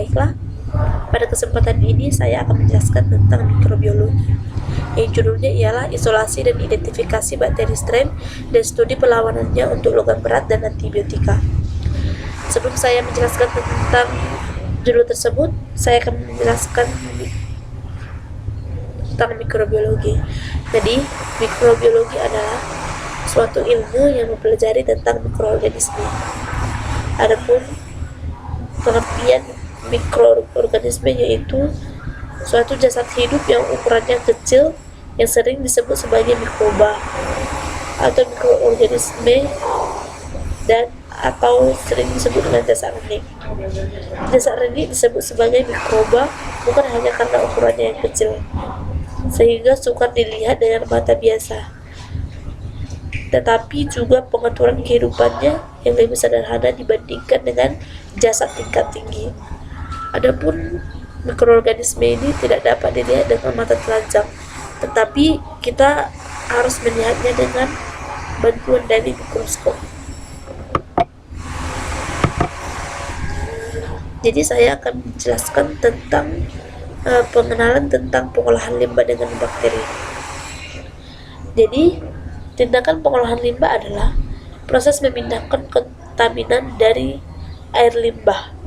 Baiklah, pada kesempatan ini saya akan menjelaskan tentang mikrobiologi, yang judulnya ialah isolasi dan identifikasi bakteri strain dan studi perlawanannya untuk logam berat dan antibiotika. Sebelum saya menjelaskan tentang judul tersebut, saya akan menjelaskan tentang mikrobiologi. Jadi, mikrobiologi adalah suatu ilmu yang mempelajari tentang mikroorganisme. Adapun pengertian mikroorganisme yaitu suatu jasad hidup yang ukurannya kecil yang sering disebut sebagai mikroba atau mikroorganisme dan atau sering disebut dengan jasad renik. Jasad renik disebut sebagai mikroba bukan hanya karena ukurannya yang kecil sehingga sukar dilihat dengan mata biasa, tetapi juga pengaturan kehidupannya yang lebih sederhana dibandingkan dengan jasad tingkat tinggi. Adapun mikroorganisme ini tidak dapat dilihat dengan mata telanjang, tetapi kita harus melihatnya dengan bantuan dari mikroskop. Jadi saya akan menjelaskan tentang pengenalan tentang pengolahan limbah dengan bakteri. Jadi, tindakan pengolahan limbah adalah proses memindahkan kontaminan dari air limbah.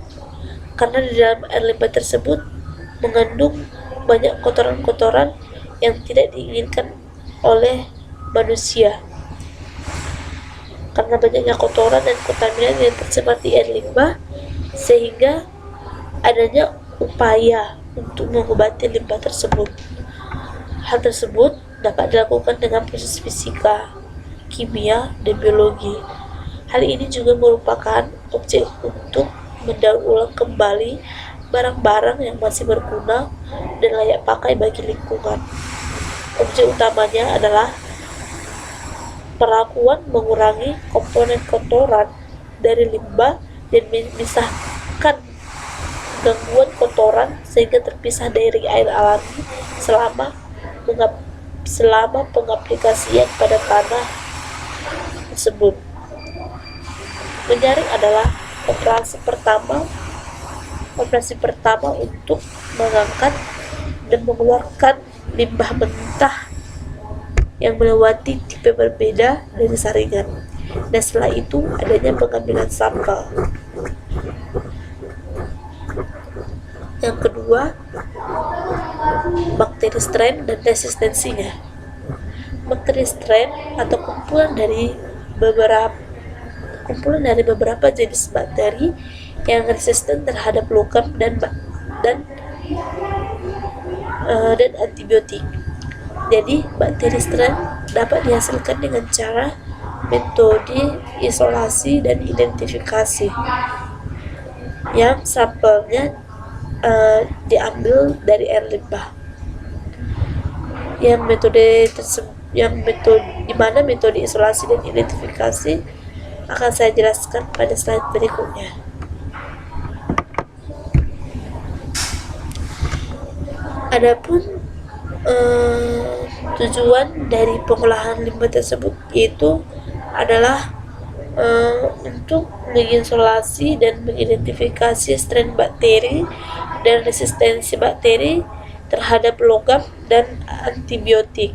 Karena di dalam air limbah tersebut mengandung banyak kotoran-kotoran yang tidak diinginkan oleh manusia. Karena banyaknya kotoran dan kontaminan yang tersebar di air limbah, sehingga adanya upaya untuk mengobati limbah tersebut. Hal tersebut dapat dilakukan dengan proses fisika, kimia, dan biologi. Hal ini juga merupakan objek untuk mendaur ulang kembali barang-barang yang masih berguna dan layak pakai bagi lingkungan. Objek utamanya adalah perlakuan mengurangi komponen kotoran dari limbah dan memisahkan gangguan kotoran sehingga terpisah dari air alami selama pengaplikasian pada tanah tersebut. Menyaring adalah operasi pertama untuk mengangkat dan mengeluarkan limbah mentah yang melewati tipe berbeda dari saringan, dan setelah itu adanya pengambilan sampel. Yang kedua, bakteri strain dan resistensinya. Bakteri strain atau kumpulan dari beberapa jenis bakteri yang resisten terhadap logam dan antibiotik. Jadi, bakteri strain dapat dihasilkan dengan cara metode isolasi dan identifikasi, yang sampelnya diambil dari air limbah. Di mana metode isolasi dan identifikasi akan saya jelaskan pada slide berikutnya. Adapun tujuan dari pengolahan limbah tersebut yaitu adalah untuk mengisolasi dan mengidentifikasi strain bakteri dan resistensi bakteri terhadap logam dan antibiotik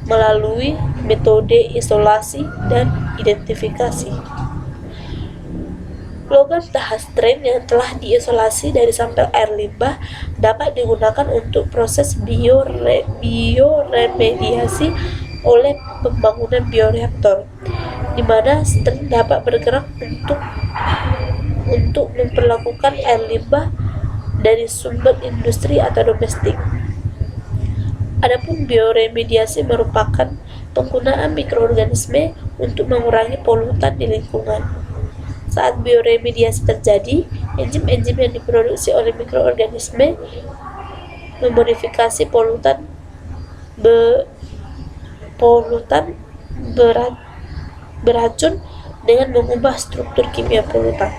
melalui metode isolasi dan identifikasi. Logam tahan strain yang telah diisolasi dari sampel air limbah dapat digunakan untuk proses bioremediasi oleh pembangunan bioreaktor, di mana strain dapat bergerak untuk memperlakukan air limbah dari sumber industri atau domestik. Adapun bioremediasi merupakan penggunaan mikroorganisme untuk mengurangi polutan di lingkungan. Saat bioremediasi terjadi, enzim-enzim yang diproduksi oleh mikroorganisme memodifikasi polutan beracun dengan mengubah struktur kimia polutan.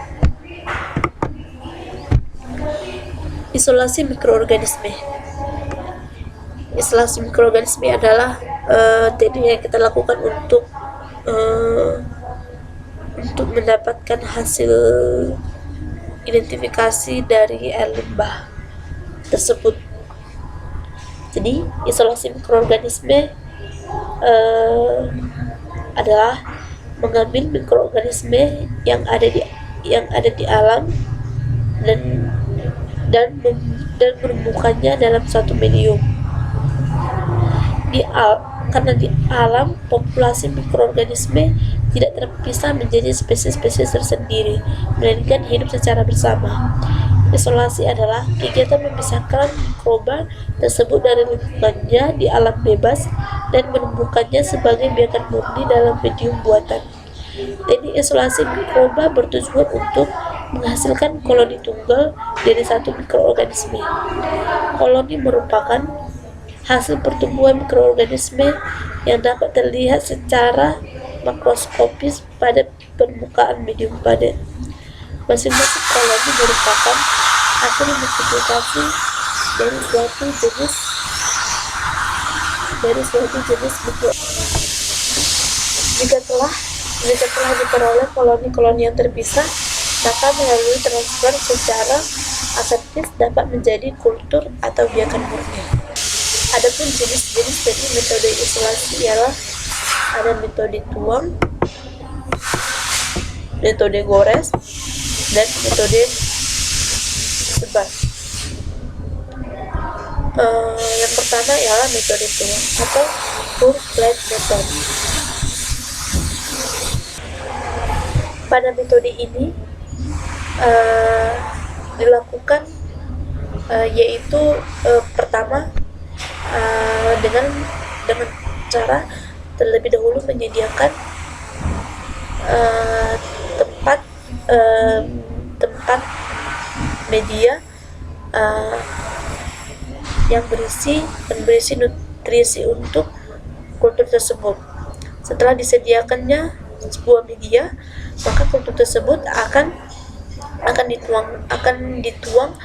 Isolasi mikroorganisme. Isolasi mikroorganisme adalah teknik yang kita lakukan untuk mendapatkan hasil identifikasi dari air limbah tersebut. Jadi isolasi mikroorganisme adalah mengambil mikroorganisme yang ada di alam dan menemukannya dalam suatu medium. Karena di alam populasi mikroorganisme tidak terpisah menjadi spesies-spesies tersendiri, melainkan hidup secara bersama. Isolasi adalah kegiatan memisahkan mikroba tersebut dari lingkungannya di alam bebas dan menemukannya sebagai biakan murni dalam medium buatan. Teknik isolasi mikroba bertujuan untuk menghasilkan koloni tunggal dari satu mikroorganisme. Koloni merupakan hasil pertumbuhan mikroorganisme yang dapat terlihat secara makroskopis pada permukaan medium padat. Masing-masing koloni merupakan hasil multiplikasi dari suatu jenis mikroorganisme. Jika telah diperoleh koloni-koloni yang terpisah, maka melalui transfer secara aseptis dapat menjadi kultur atau biakan murni. Adapun jenis-jenis dari metode isolasi ialah ada metode tuang, metode gores, dan metode sebar. Yang pertama ialah metode tuang atau pour plate method. Pada metode ini dilakukan yaitu pertama dengan cara terlebih dahulu menyediakan tempat media yang berisi nutrisi untuk kultur tersebut. Setelah disediakannya sebuah media, maka kultur tersebut akan dituang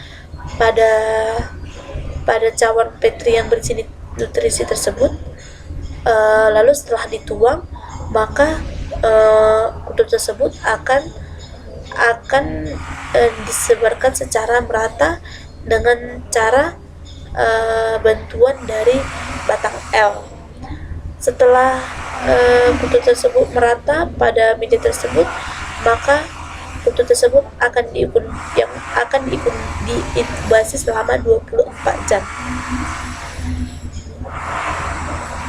pada cawan petri yang berisi nutrisi tersebut. Lalu setelah dituang, maka kultur tersebut akan disebarkan secara merata dengan cara bantuan dari batang L. Setelah kultur tersebut merata pada media tersebut, maka kultur tersebut akan diinkubasi selama 24 jam.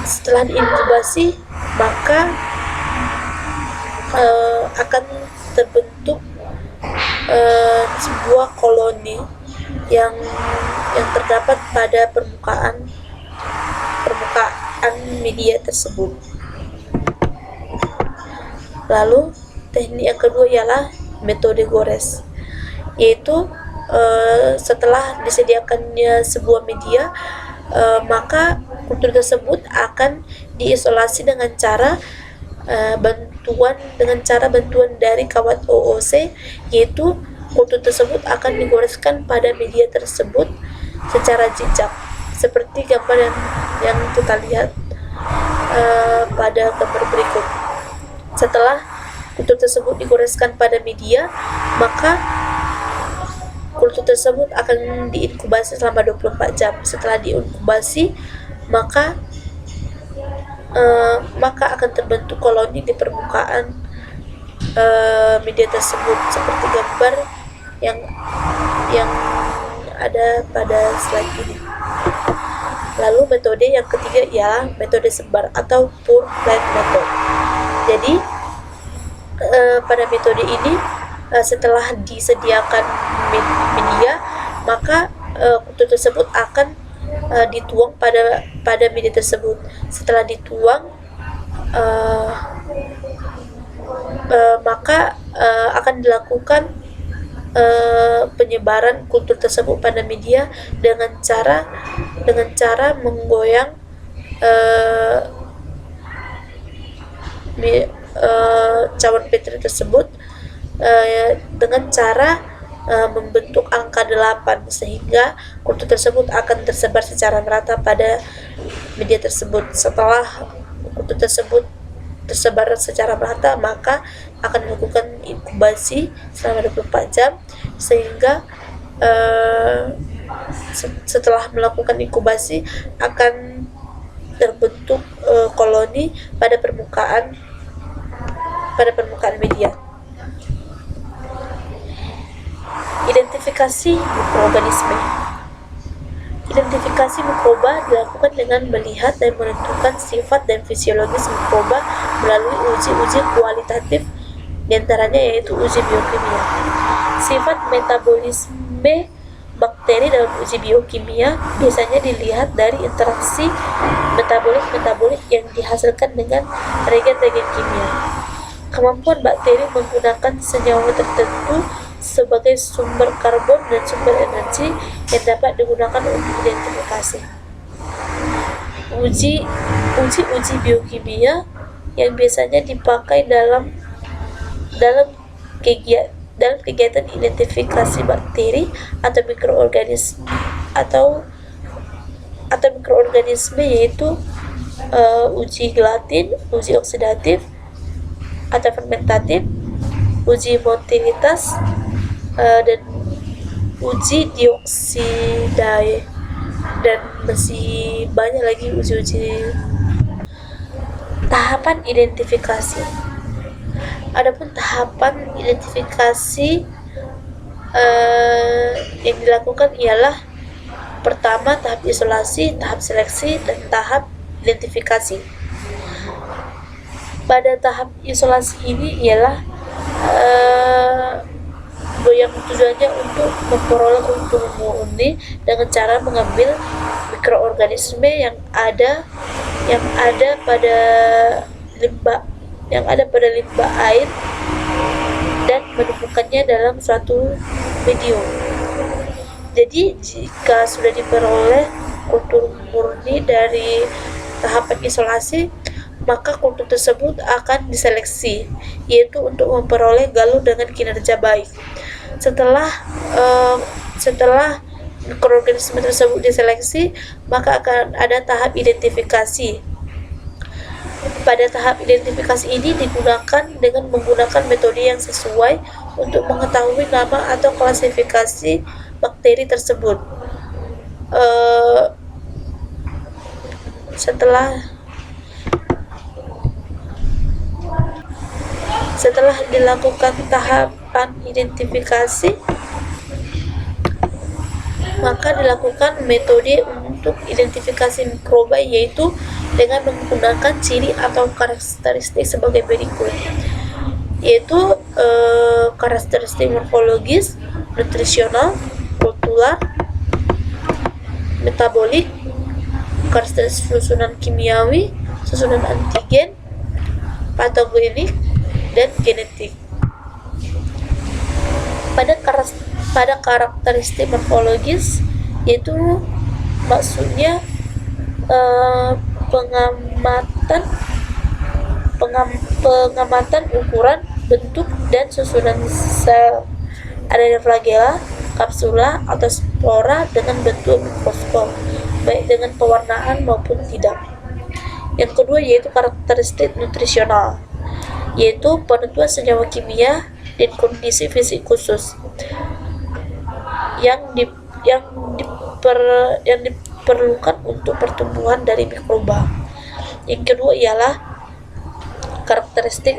Setelah diinkubasi, maka akan terbentuk sebuah koloni yang terdapat pada permukaan media tersebut. Lalu teknik yang kedua ialah metode gores, yaitu setelah disediakannya sebuah media, maka kultur tersebut akan diisolasi dengan cara bantuan dari kawat OOC, yaitu kultur tersebut akan digoreskan pada media tersebut secara jejak, seperti gambar yang kita lihat pada gambar berikut. Setelah kultur tersebut digoreskan pada media, maka kultur tersebut akan diinkubasi selama 24 jam. Setelah diinkubasi, maka akan terbentuk koloni di permukaan media tersebut, seperti gambar yang ada pada slide ini. Lalu metode yang ketiga ialah metode sebar atau pour plate method. Jadi pada metode ini setelah disediakan media, maka kultur tersebut akan dituang pada media tersebut. Setelah dituang, maka akan dilakukan penyebaran kultur tersebut pada media dengan cara menggoyang cawan petri tersebut dengan cara membentuk angka 8, sehingga kultur tersebut akan tersebar secara merata pada media tersebut. Setelah kultur tersebut tersebar secara merata, maka akan dilakukan inkubasi selama 24 jam, sehingga setelah melakukan inkubasi akan terbentuk koloni pada permukaan media. Identifikasi mikroorganisme. Identifikasi mikroba dilakukan dengan melihat dan menentukan sifat dan fisiologis mikroba melalui uji-uji kualitatif, diantaranya yaitu uji biokimia. Sifat metabolisme bakteri dalam uji biokimia biasanya dilihat dari interaksi metabolit yang dihasilkan dengan reagen-reagen kimia. Kemampuan bakteri menggunakan senyawa tertentu sebagai sumber karbon dan sumber energi yang dapat digunakan untuk identifikasi. Uji biokimia yang biasanya dipakai dalam kegiatan identifikasi bakteri atau mikroorganisme yaitu uji gelatin, uji oksidatif atau fermentatif, uji motilitas, dan uji dioksida, dan masih banyak lagi uji-uji. Tahapan identifikasi. Adapun tahapan identifikasi yang dilakukan ialah pertama tahap isolasi, tahap seleksi, dan tahap identifikasi. Pada tahap isolasi ini ialah yang tujuannya untuk memperoleh kultur murni dengan cara mengambil mikroorganisme yang ada pada limbah air dan menemukannya dalam suatu medium. Jadi jika sudah diperoleh kultur murni dari tahapan isolasi, maka kultur tersebut akan diseleksi, yaitu untuk memperoleh galon dengan kinerja baik. Setelah mikroorganisme tersebut diseleksi, maka akan ada tahap identifikasi. Pada tahap identifikasi ini digunakan dengan menggunakan metode yang sesuai untuk mengetahui nama atau klasifikasi bakteri tersebut. Setelah dilakukan tahapan identifikasi, maka dilakukan metode untuk identifikasi mikroba, yaitu dengan menggunakan ciri atau karakteristik sebagai berikut, yaitu karakteristik morfologis, nutrisional, kultural, metabolik, karakteristik susunan kimiawi, susunan antigen, patogenik, dan genetik. Pada karakteristik morfologis, yaitu maksudnya pengamatan ukuran, bentuk, dan susunan sel. Ada flagela, kapsula, atau spora dengan bentuk mikroskop, baik dengan pewarnaan maupun tidak. Yang kedua yaitu karakteristik nutrisional, yaitu penentuan senyawa kimia dan kondisi fisik khusus yang diperlukan untuk pertumbuhan dari mikroba. Yang kedua ialah karakteristik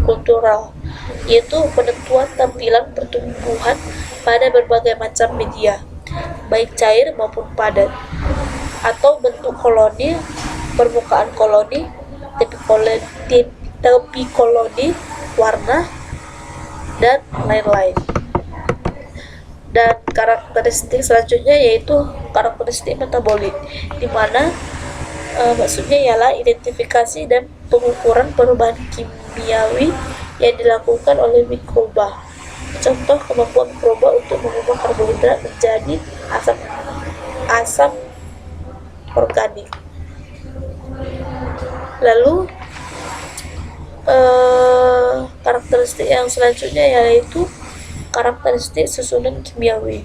kultural, yaitu penentuan tampilan pertumbuhan pada berbagai macam media, baik cair maupun padat, atau bentuk koloni, permukaan koloni, tepi koloni, warna, dan lain-lain. Dan karakteristik selanjutnya yaitu karakteristik metabolit, di mana maksudnya ialah identifikasi dan pengukuran perubahan kimiawi yang dilakukan oleh mikroba. Contoh kemampuan mikroba untuk mengubah karbohidrat menjadi asam organik. Lalu karakteristik yang selanjutnya yaitu karakteristik susunan kimiawi,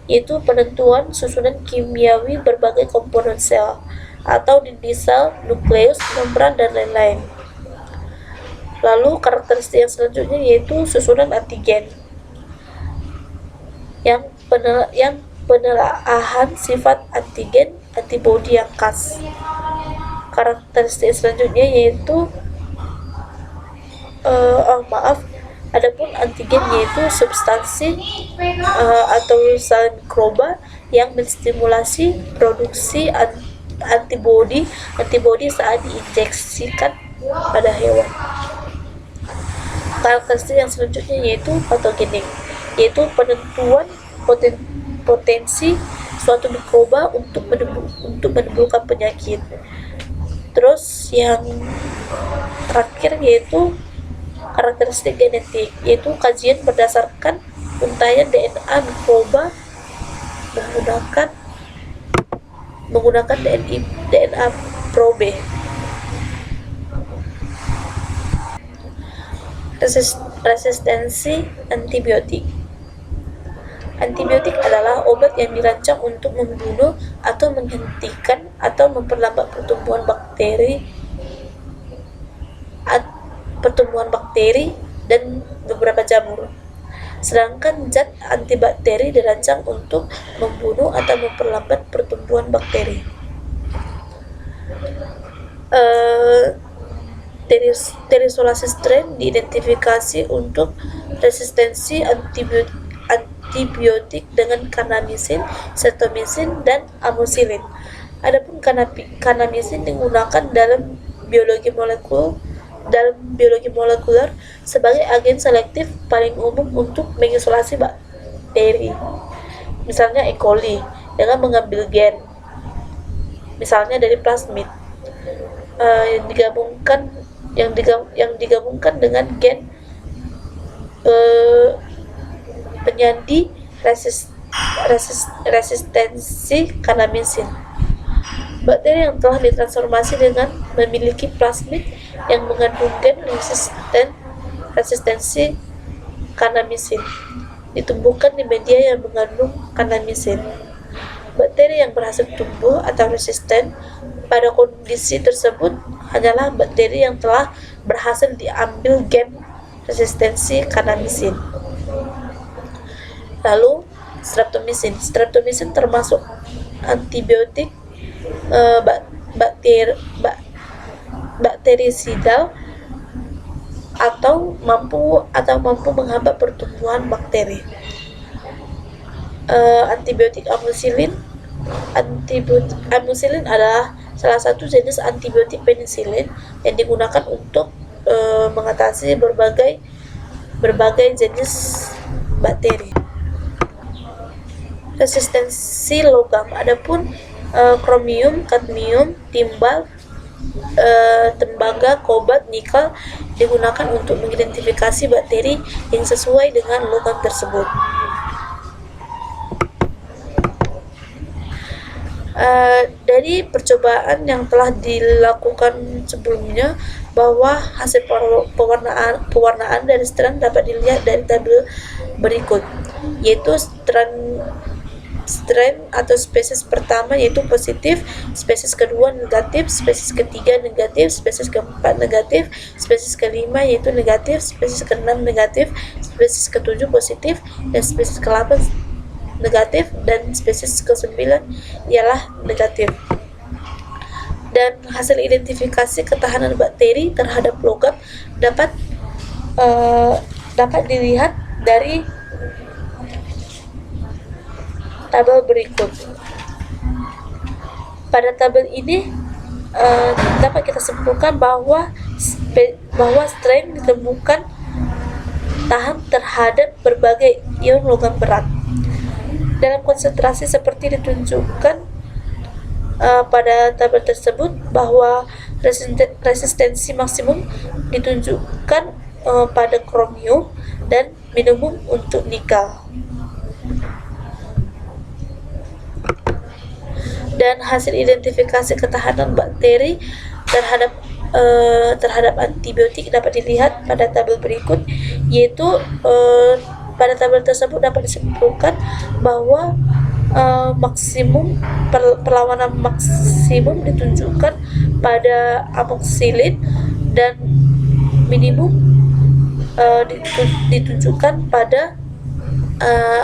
yaitu penentuan susunan kimiawi berbagai komponen sel atau inti sel, nukleus, membran, dan lain-lain. Lalu karakteristik yang selanjutnya yaitu susunan antigen yang penelaahan sifat antigen antibodi yang khas. Karakteristik selanjutnya yaitu adapun antigen yaitu substansi atau sel mikroba yang menstimulasi produksi antibodi saat diinjeksikan pada hewan. Karakteristik yang selanjutnya yaitu patogenik, yaitu penentuan potensi suatu mikroba untuk menimbulkan penyakit. Terus yang terakhir yaitu karakteristik genetik, yaitu kajian berdasarkan untaian DNA mikroba menggunakan DNA probe. Resistensi antibiotik. Antibiotik adalah obat yang dirancang untuk membunuh atau menghentikan atau memperlambat pertumbuhan bakteri dan beberapa jamur. Sedangkan zat antibakteri dirancang untuk membunuh atau memperlambat pertumbuhan bakteri. Dari isolasi strain diidentifikasi untuk resistensi antibiotik dengan kanamisin, streptomisin, dan amoxicillin. Adapun kanamisin digunakan dalam biologi molekuler sebagai agen selektif paling umum untuk mengisolasi bakteri. Misalnya E. coli dengan mengambil gen, misalnya dari plasmid, yang digabungkan dengan gen penyandi resistensi kanamisin. Bakteri yang telah ditransformasi dengan memiliki plasmid yang mengandung gen resistensi kanamisin ditumbuhkan di media yang mengandung kanamisin. Bakteri yang berhasil tumbuh atau resisten pada kondisi tersebut hanyalah bakteri yang telah berhasil diambil gen resistensi kanamisin. Lalu streptomisin termasuk antibiotik bakterisidal atau mampu menghambat pertumbuhan bakteri. Antibiotik amoxicillin adalah salah satu jenis antibiotik penisilin yang digunakan untuk mengatasi berbagai jenis bakteri. Resistensi logam. Adapun kromium, kadmium, timbal, tembaga, kobalt, nikel digunakan untuk mengidentifikasi bakteri yang sesuai dengan logam tersebut. Dari percobaan yang telah dilakukan sebelumnya, bahwa hasil pewarnaan dari strain dapat dilihat dari tabel berikut, yaitu strain atau spesies pertama yaitu positif, spesies kedua negatif, spesies ketiga negatif, spesies keempat negatif, spesies kelima yaitu negatif, spesies keenam negatif, spesies ketujuh positif, dan spesies ke-8 negatif, dan spesies ke-9 ialah negatif. Dan hasil identifikasi ketahanan bakteri terhadap logam dapat dilihat dari tabel berikut. Pada tabel ini dapat kita simpulkan bahwa strain ditemukan tahan terhadap berbagai ion logam berat dalam konsentrasi seperti ditunjukkan pada tabel tersebut, bahwa resistensi maksimum ditunjukkan pada kromium dan minimum untuk nikel. Dan hasil identifikasi ketahanan bakteri terhadap antibiotik dapat dilihat pada tabel berikut, yaitu pada tabel tersebut dapat disimpulkan bahwa perlawanan maksimum ditunjukkan pada amoxicillin dan minimum ditunjukkan pada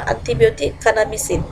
antibiotik kanamisin.